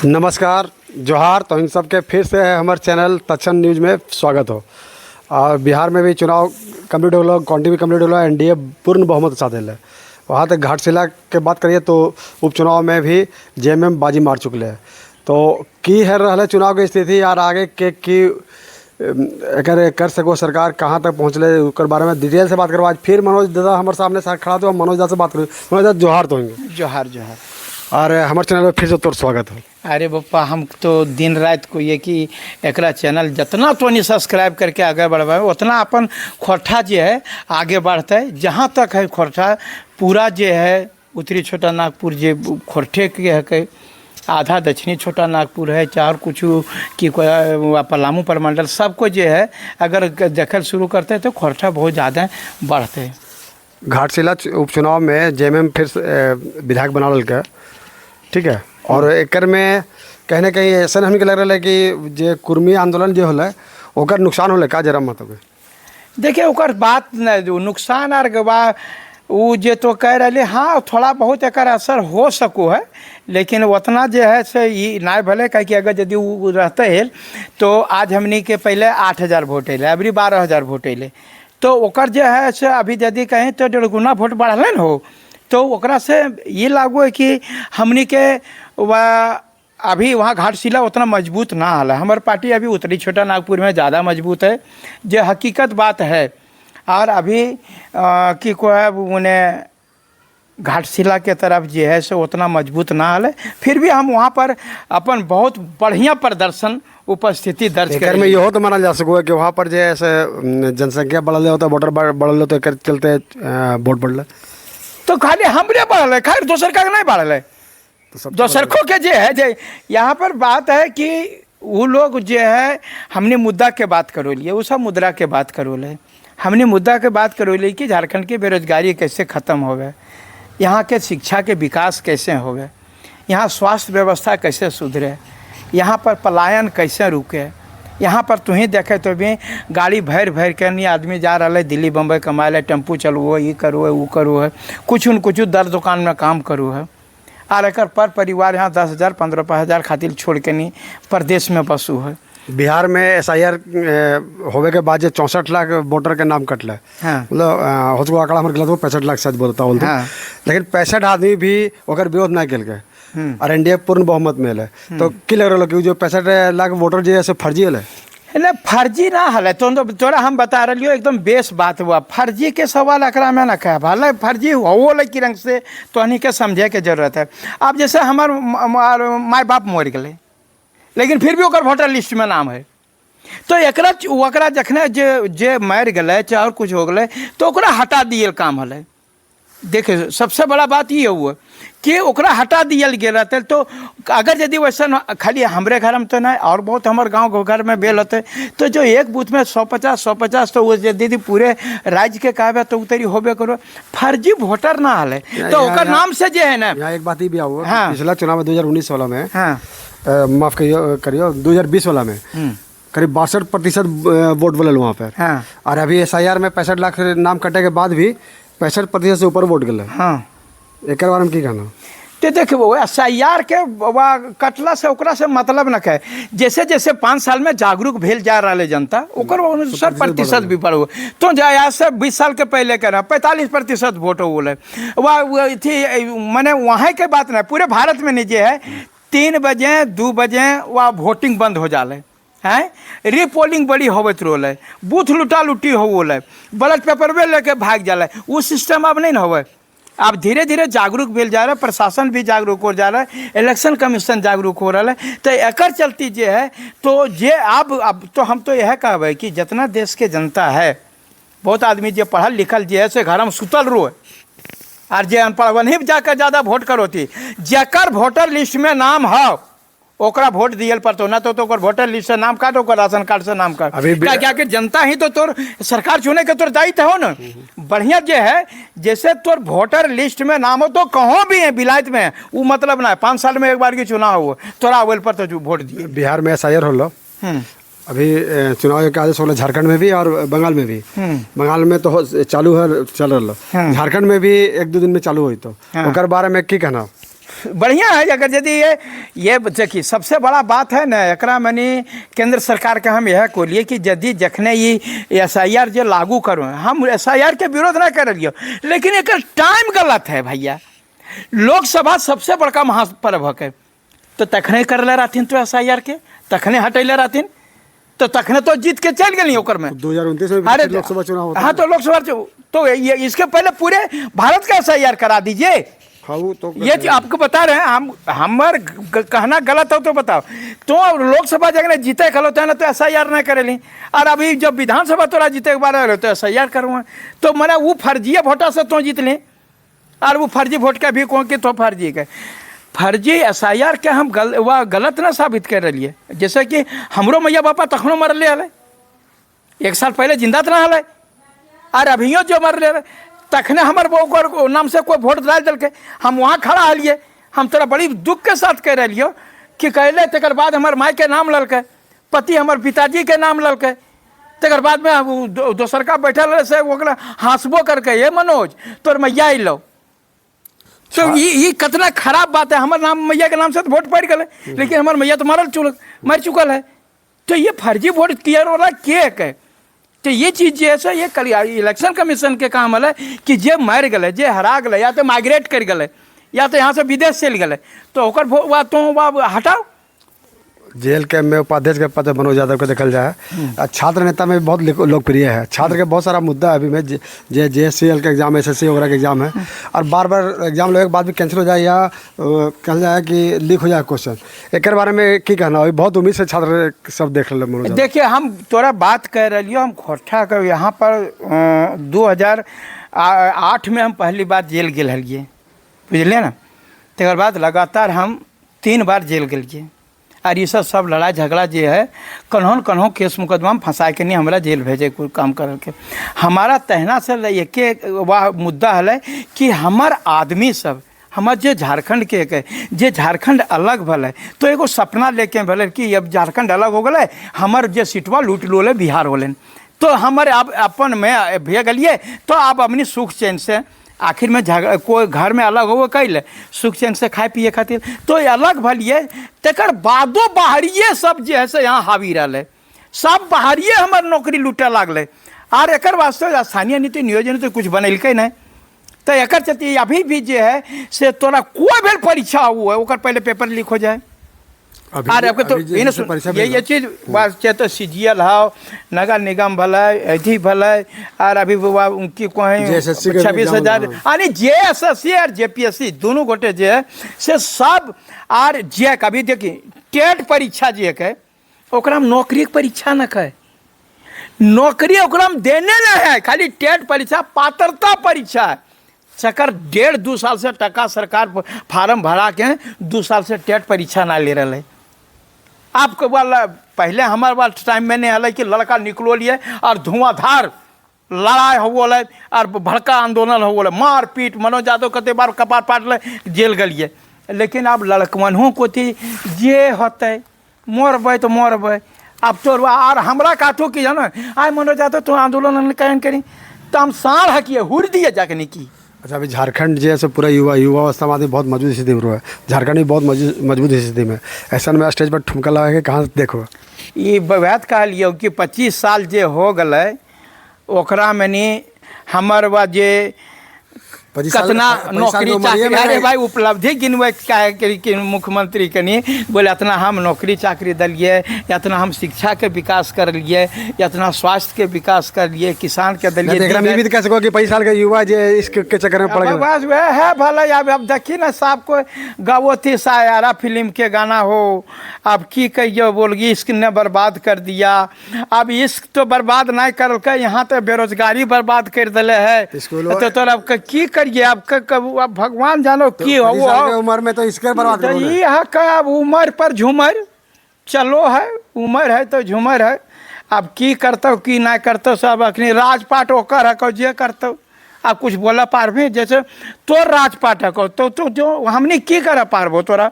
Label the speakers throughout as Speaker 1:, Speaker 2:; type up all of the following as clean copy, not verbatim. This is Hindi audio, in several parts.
Speaker 1: नमस्कार जोहार। तो इन सब के फिर से हमारे चैनल तक्षण न्यूज़ में स्वागत हो। और बिहार में भी चुनाव कम्प्लीट हो गया, काउंटी भी कम्प्लीट हो गया, एनडीए पूर्ण बहुमत के साथ है। वहाँ तक घाटशिला के बात करिए तो उपचुनाव में भी जेएमएम बाजी मार चुकले है। तो की है रहा चुनाव की स्थिति और आगे के की अगर कर सको सरकार कहाँ तक पहुँचले उसके बारे में डिटेल से बात करो। आज फिर मनोज दादा हमारे सामने खड़ा तो मनोज दादा से बात करो। मनोज दादा जोहार तो होंगे।
Speaker 2: जोहार जोहार।
Speaker 1: और हमारे चैनल में फिर से तोर स्वागत हो।
Speaker 2: अरे बप्पा, हम तो दिन रात को ये कि एकरा चैनल जितना तो नहीं सब्सक्राइब करके आगे बढ़ाए उतना अपन खोरठा जो है आगे बढ़ता है। जहाँ तक है खोरठा पूरा जो है उत्तरी छोटा नागपुर जो खोरठे के है, आधा दक्षिणी छोटा नागपुर है, चार कुछ की पलामू प्रमंडल सबको जो है अगर दखल शुरू करते हैं तो खोरठा बहुत ज़्यादा बढ़ते हैं।
Speaker 1: घाटशिला उपचुनाव में जेएमएम फिर विधायक बना लगा, ठीक है। और एकर में कहीं ना कहीं ऐसा हमके लग रहा है कि जे कुर्मी आंदोलन जो होल ओकर नुकसान होले का जरा मत हो।
Speaker 2: देखिए ओकर बात नुकसान आर बा वो जे तो कह रहे हाँ थोड़ा बहुत एक असर हो सको है, लेकिन उतना जो है से ये ना भले कह कि अगर यदि वो रहते है तो आज हमनी के पहले 8,000 वोट अल, अभी 12,000 वोट अल, तो ओकर जो है से अभी यदि कहें तो 1.5 गुना वोट बढ़ल न हो तो ओकरा से ये लागू है कि हमनी के अभी वहाँ घाटशिला उतना मजबूत ना हल। हमारे पार्टी अभी उत्तरी छोटा नागपुर में ज़्यादा मजबूत है, जो हकीकत बात है। और अभी कि को है उन्हें घाटशिला के तरफ जो है सो उतना मजबूत ना हल, फिर भी हम वहाँ पर अपन बहुत बढ़िया प्रदर्शन उपस्थिति दर्ज कर
Speaker 1: में यहो तो माना जा सको है कि वहाँ पर जो है जनसंख्या बढ़ल होता है, वोटर बढ़ल होता है, चलते वोट बढ़ल
Speaker 2: तो खाली हमरे बढ़ल है, खैर दोसर का नहीं बढ़ल है। तो दोसर को के जे है जे यहाँ पर बात है कि वो लोग जो है हमने मुद्दा के बात करो लिए, वो सब मुद्रा के बात करो ले, हमने मुद्दा के बात करो लिए कि झारखंड की बेरोजगारी कैसे ख़त्म हो गए, यहाँ के शिक्षा के विकास कैसे हो गए, यहाँ स्वास्थ्य व्यवस्था कैसे सुधरे, यहाँ पर पलायन कैसे रुके। यहाँ पर तुम्हें देखे तो भी गाड़ी भर भर के नहीं आदमी जा रहा है दिल्ली बम्बई कमाए ला, टेम्पू चलवो, ये करो है वो करो है, कुछ न कुछ दर दुकान में काम करो है। और एक पर परिवार यहाँ 10,000 15,000 खातिर छोड़ के नहीं प्रदेश में बसू है।
Speaker 1: बिहार में एसआईआर होवे के बाद 64 लाख वोटर के नाम कटल है।
Speaker 2: हाँ।
Speaker 1: मतलब हो आंकड़ा हमारे गलत हो 65 लाख शायद बोलता बोलते।
Speaker 2: हाँ।
Speaker 1: लेकिन 65 आदमी भी ओकर विरोध नहीं कल गए और एनडीए पूर्ण बहुमत में है। तो की लग रहा है कि जो 65 लाख वोटर जो है फर्जी है?
Speaker 2: नहीं फर्जी ना हल तो तोरा हम बता रही एकदम बेस बात हुआ। फर्जी के सवाल अकरा में ना कह भले फर्जी हो कि रंग से तो हनी के समझे के जरूरत है। अब जैसे हमार माँ बाप मर गए लेकिन फिर भी ओकर वोटर लिस्ट में नाम है, तो एकरा जखने जे मर गए चाहे और कुछ हो गए तो ओकरा हटा दिए काम हल। देखिए सबसे बड़ा बात ये हुआ कि ओकरा हटा दिया गया रहते, तो अगर यदि वैसा खाली हमारे घर में तो नहीं और बहुत हमारे गांव घर में बेल होते तो जो एक बूथ में 150 तो वो यदि पूरे राज्य के कहे तो उतरी होबे करो। फर्जी वोटर ना हल तो ओकर नाम से जो है ना।
Speaker 1: यहाँ एक बात ही भी हुआ।
Speaker 2: हाँ।
Speaker 1: पिछला चुनाव 2019 वाला में,
Speaker 2: हाँ
Speaker 1: माफ करियो 2020 वाला में करीब 62% वोट बोले वहाँ पर।
Speaker 2: हाँ।
Speaker 1: और अभी एसआईआर में 65 लाख नाम कटे के बाद भी 65% से ऊपर वोट गए।
Speaker 2: हाँ
Speaker 1: एक बारे में की कहना? तो
Speaker 2: देखो एसआईआर के कटला से ओकरा से मतलब न है। जैसे जैसे 5 साल में जागरूक भेल जा रहा है जनता ओकर 69% भी बढ़ हो तो आज से 20 साल के पहले के 45% वोट हो गए। वह थी मैंने वहाँ के बात नहीं, पूरे भारत में नीचे है 3 बजे 2 बजे वह वोटिंग बंद हो जाए हैं, रीपोलिंग बड़ी होवत रोल है, बूथ लुटा लुटी हो है, बैलेट पेपर में लेके भाग जाला है। वो सिस्टम अब नहीं ना हो। अब धीरे धीरे जागरूक भेल जा रहा है, प्रशासन भी जागरूक हो जा रहा है, इलेक्शन कमीशन जागरूक हो रहा है। तो एकर चलती जे है तो जे अब तो हम तो यह कहब कि जितना देश के जनता है बहुत आदमी जो पढ़ल लिखल जे है से घर में सुतल रो और जे अनपढ़ वहीं जाकर ज़्यादा वोट करोती जकर वोटर लिस्ट में नाम हो ओकरा वोट दियल पर तो ना तो ओकर वोटर लिस्ट से नाम काट, ओकर राशन कार्ड से नाम काट। क्या कि जनता ही तो तोर सरकार चुने के तोर दायित्व हो ना। बढ़िया जे है जैसे तोर वोटर लिस्ट में नाम हो तो कहीं भी है विलायत में वो मतलब ना है 5 साल में एक बार की चुनाव हो तोरा अवेल पर तो वोट दिए।
Speaker 1: बिहार में एसआईआर हो अभी चुनाव के आदेश हो झारखंड में भी और बंगाल में भी। बंगाल में तो चालू है चल रहा, झारखंड में भी 1-2 दिन में चालू हुई तो ओकर बारे में की कहना?
Speaker 2: बढ़िया है। अगर यदि ये देखिए सबसे बड़ा बात है ना एकरा मनी केंद्र सरकार के हम यह कोलिए कि यदि जखने ये SIR जो लागू करो, हम SIR के विरोध ना कर रही, लेकिन एक टाइम गलत है भैया। लोकसभा सबसे बड़का महापर्व है, तो तखने कर ले रहथिन तो SIR के तखने हटैले रहथिन, तो तखने तो जीत के चल गई ओकर में
Speaker 1: 2029 में
Speaker 2: अरे
Speaker 1: लोकसभा चुनाव होता
Speaker 2: हाँ, तो लोकसभा तो ये इसके पहले पूरे भारत का SIR करा दीजिए।
Speaker 1: हाँ, वो तो
Speaker 2: ये आपको बता रहे हैं हम, हमार कहना गलत हो तो बताओ। तो लोकसभा जगह जीते खलो तो है ना, तो SIR नहीं करेली, और अभी जब विधानसभा तोरा जीते के बाद रहे तो SIR करूँगा, तो मैंने वो फर्जी वोटा से तो जीत लें, और वो फर्जी वोट का भी कौन के तो फर्जी के फर्जी SIR के हम गलत ना साबित कर रही है। जैसे कि हमरो मैया बापा तखनो मरले हले, 1 साल पहले जिंदा तो ना हले, और अभियो जो मरले हले तखने हमारे बहू नाम से कोई वोट डाल दिल के हम वहाँ खड़ा हलिए। हम तोरा बड़ी दुख के साथ कह रही हो कि कहले तकर बाद हमारे माई के नाम ललके, पति हमारे पिताजी के नाम ललके, तकर बाद में दोसर का बैठल रहे से ओकरा हंसबो करके ये मनोज तोर मैया अलो, तो ये कितना खराब बात है। हमारे नाम मैया के नाम से तो वोट पड़ गए, लेकिन हमारे मैया तो मर चुकल है, तो ये फर्जी वोट क्लियर हो रहा है। तो ये चीज़ जैसे ये कल इलेक्शन कमीशन के काम है कि जे मर गए, जे हरा गए, या तो माइग्रेट कर गए, या तो यहाँ से विदेश चल गए, तो ओकर तो हटाओ।
Speaker 1: जेल के में उपाध्यक्ष के पद मनोज यादव को देखल जाए, छात्र नेता में बहुत लोकप्रिय है। छात्र के बहुत सारा मुद्दा है अभी में, JSCL के एग्जाम, SSC वगैरह के एग्जाम है, और बार बार एग्जाम लेने के बाद भी कैंसिल हो जाए या कहल जाए कि लीक हो जाए क्वेश्चन। एक बारे में की कहना, अभी बहुत उम्मीद से छात्र सब देख रहे मनोज।
Speaker 2: देखिए हम तोरा बात कह रही हो, हम खोटा कर यहाँ पर 2008 में हम पहली बार जेल गए हलिए, बुझलिए ना। तकर बाद लगातार हम 3 बार जेल गए, और ये सब लड़ाई झगड़ा जो है कन्हों केस मुकदमा में फंसा के नहीं हमरा जेल भेजे कोई काम कर के। हमारा तहना से एक वह मुद्दा है कि हमार आदमी सब हमार जे झारखंड के जे झारखंड अलग भले, तो एगो सपना लेके भले कि अब झारखंड अलग हो गए, हमार जे सीटवा लूट लो बिहार होले, तो हमारे अब अपन में भे गलिए, तो आप अपनी सुख चैन से आखिर में कोई घर में अलग हो कैल सुख चैन से खाए पिए खातिर, तो अलग भलिए। तकर बादो बाहरिए सब जे है से यहाँ हावी रहे, सब बाहरिए हमार नौकरी लूटे लागले, और एक वास्ते स्थानीय नीति नियोजन तो कुछ बनैल्के नहीं, तो एक चलते अभी भी जे है से तोरा कोई भी परीक्षा हुआ है ओकर पहले पेपर लीक हो जाए। अरे आपके तो ये चीज़ चाहे तो CGL हो, नगर निगम भले, अथी भले, और अभी उनकी कोई 26,000 यानी JSSC और JPSC दोनों गोटे जे है से सब, और जे अभी देखिए टेट परीक्षा जे है ओकरा में नौकरी के परीक्षा न है, नौकरी ओकरा में देने न है, खाली टेट परीक्षा पात्रता परीक्षा है। सकर 1.5-2 साल से टका सरकार फार्म भरा के 2 साल से टेट परीक्षा ना ले रहे। आपको वाला पहले हमारे वाला टाइम में नहीं हल कि लड़का निकलो लिए और धुआंधार लड़ाई हो गए और भड़का आंदोलन हो गए, मार पीट, मनोज यादव कते बार कपार पाट ले जेल गलिए। लेकिन अब लड़कवनों को थी जे होते मरब तो मरब, अब तो और हमरा काटो कि जानो आए मनोज यादव तो आंदोलन कहन करी, तो हम साढ़ हकिए हुर दिए जाके नहीं की।
Speaker 1: अच्छा, अभी झारखंड जैसे पूरा युवा अवस्था में बहुत मजबूत स्थिति में है, झारखंड भी बहुत मजबूत स्थिति में, ऐसा में स्टेज पर ठुमका लगा के कहाँ देखो
Speaker 2: ये बात कहलिए कि 25 साल जे हो गए ओकरा में नहीं हमार बा जे कितना नौकरी चाकरी, अरे भाई उपलब्धि गिनवे क्या मुख्यमंत्री के नहीं बोले इतना हम नौकरी चाकरी दिलिए, इतना हम शिक्षा के विकास कर लिए, इतना स्वास्थ्य के विकास कर लिए, किसान के दिलिए।
Speaker 1: भी कह सको कि 25 साल का युवा जो इसके चक्कर में पड़ गया,
Speaker 2: बस वह है भले। अब देखिए ना साहब को गावो थी सायारा फिल्म के गाना हो, अब की कहिए बोलगी इश्क ने बर्बाद कर दिया। अब इश्क तो बर्बाद नहीं कर के यहाँ तो बेरोजगारी बर्बाद कर दिले है, तो अब की करिए, अब भगवान जानो की हो
Speaker 1: उम्र में तो इसके बर्बाद
Speaker 2: तो ये अब उम्र पर झूमर चलो है, उम्र है तो झूमर है। अब की करतो की ना करतो सब अखनी राजपाट होकर है जे करतो, अब कुछ बोला पारबे जैसे तो राजपाट है तो जो हमने की कर पारबो, तोरा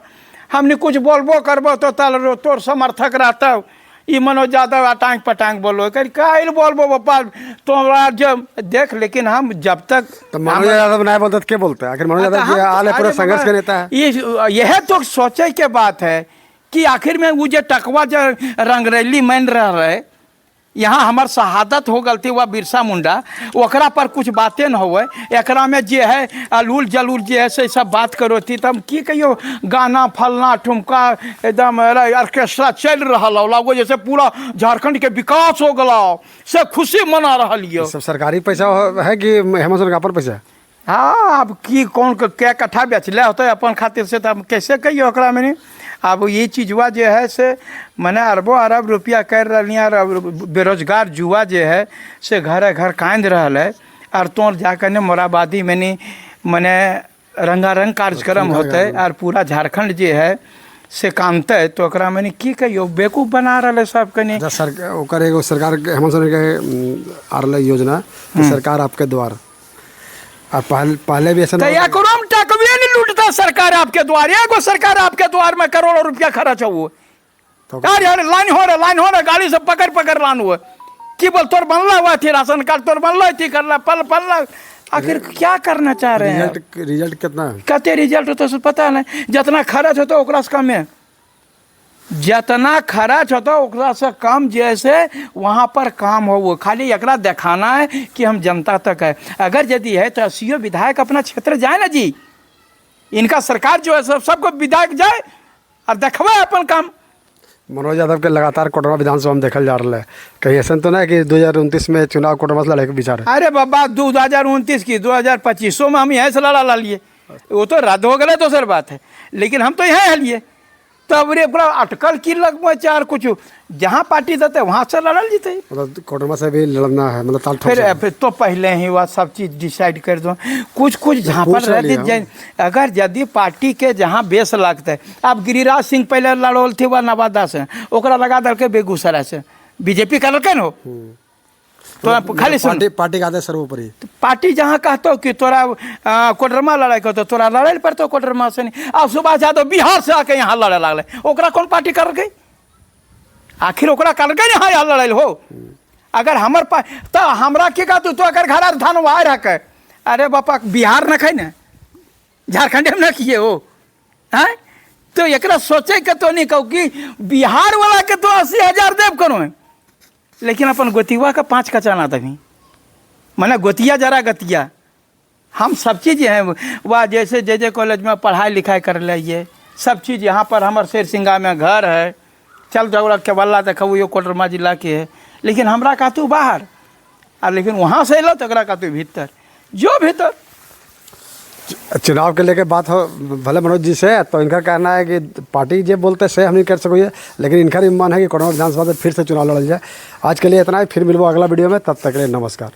Speaker 2: हमने कुछ बोलबो करबो तो तोर समर्थक रहता ये मनोज यादव अटांग पटांग बोलो कर काहे बोलबो बापा तोरा जब देख। लेकिन हम जब तक
Speaker 1: तो मनोज यादव नहीं बोलते तो क्या बोलते हैं? आखिर मनोज यादव जी आले पूरे संघर्ष के नेता है।
Speaker 2: यह तो सोचे के बात है कि आखिर में वो जो टकवा जो रंगरैली मान रहा है, यहाँ हमार शहादत हो गलती हुआ बिरसा मुंडा, ओकरा पर कुछ बातें न होवे। एकरा में जे है अलूल जलूल जे है से सब बात करो थी तब की कहियो गाना फलना ठुमका एकदम ऑर्केस्ट्रा चल रहा लगो जैसे पूरा झारखंड के विकास हो गला से खुशी मना रहा लियो।
Speaker 1: सब सरकारी पैसा है कि हेमंत सोरेन का अपन पैसा?
Speaker 2: हाँ, अब की कौन क्या कट्ठा बेचले होते अपन खातिर से, तो हम कैसे कहियो ओकरा में नहीं। अब ये चीज़वा जो है से मने अरबों अरब रुपया कर रही और बेरोजगार जुआ जो है से घर घर कांद रहा है। और तोर जाकर ने मोराबादी में नहीं मने रंगारंग कार्यक्रम होते और पूरा झारखंड जो है से कानते, तो ओकरा में की कहियो बेवकूफ़ बना रहा है सब कनी।
Speaker 1: सरकार एगो सरकार हेमंत सोरेन के आ रहा योजना सरकार आपके द्वार, और पहले भी ऐसा
Speaker 2: लूटता सरकार आपके द्वार। एगो सरकार आपके द्वार में करोड़ों रुपया खर्च हुआ यार, लाइन हो रहा गाड़ी से पकड़ पकड़ लान हुआ कि बोल तोर बनला हुआ थी राशन कार्ड, तोर बनला थी करला पल आखिर क्या करना चाह रहे हैं?
Speaker 1: रिजल्ट कितना है?
Speaker 2: कहते रिजल्ट तो पता नहीं, जितना खर्च होता ओकरा से कम है, जितना खर्च होता ओकरा से कम जैसे वहाँ पर काम हो। वो खाली एकरा दिखाना है कि हम जनता तक है। अगर यदि है तो सीओ विधायक अपना क्षेत्र जाए ना जी, इनका सरकार जो है सबको विधायक जाए और देखवा अपन काम।
Speaker 1: मनोज यादव के लगातार कोडरमा विधानसभा में देखल जा रहा है, कहीं ऐसा तो नहीं कि 2029 में चुनाव कोडरमा से लड़े के विचार है? अरे
Speaker 2: बाबा 2029 की 2025 में हम यहाँ से लड़ा लिए, वो तो रद्द हो गए तो सर बात है, लेकिन हम तो यहाँ लिए। तो अब रे पूरा अटकल की लगभग चार कुछ जहाँ पार्टी देते वहाँ से लड़ल जीते।
Speaker 1: मतलब कोडरमा से भी लड़ना है, मतलब
Speaker 2: फिर तो पहले ही वह सब चीज़ डिसाइड कर दो। कुछ जहाँ पर रहती अगर यदि पार्टी के जहाँ बेस लगते, अब गिरिराज सिंह पहले लड़ोल थे वह नवादा से, ओकरा लगा दल के बेगूसराय से बीजेपी कर के न तो खाली
Speaker 1: पार्टी का आदेश सर्वोपरि।
Speaker 2: पार्टी जहाँ कहते कि तोरा कोडरमा लड़ाई कर तो तोरा लड़ाई पर तो कोडरमा से नहीं। अब सुभाष यादव बिहार से आके यहाँ लड़े लगले, ओकरा कौन पार्टी कर गई? आखिर ओकरा कर गई यहाँ लड़ाई हो। अगर हमार तो हमरा के का तो अगर घर धान वहाँ रख, अरे बापा बिहार न खाई ना झारखंड में न किए हो हैं, तो एकरा सोचे के तो नहीं कहू कि बिहार वाला के तो 80,000 देव करो, लेकिन अपन गोतिया का 5 का चाना तभी मैंने गोतिया जरा गतिया हम सब चीज़ हैं वह जैसे जे कॉलेज में पढ़ाई लिखाई कर लिए सब चीज़ यहाँ पर हमारे शेर सिंगा में घर है, चल जाओ केवल्ला देखो यो कोडरमा जिला के है, लेकिन हमरा का तू बाहर और लेकिन वहाँ से लो तो का तू भीतर जो भीतर।
Speaker 1: चुनाव के लेके बात हो भले मनोज जी से, तो इनका कहना है कि पार्टी जो बोलते से हम नहीं कर सकोगे, लेकिन इनका भी मन है कि कोडरमा विधानसभा से फिर से चुनाव लड़ल जाए। आज के लिए इतना ही, फिर मिलबो अगला वीडियो में, तब तक के लिए नमस्कार।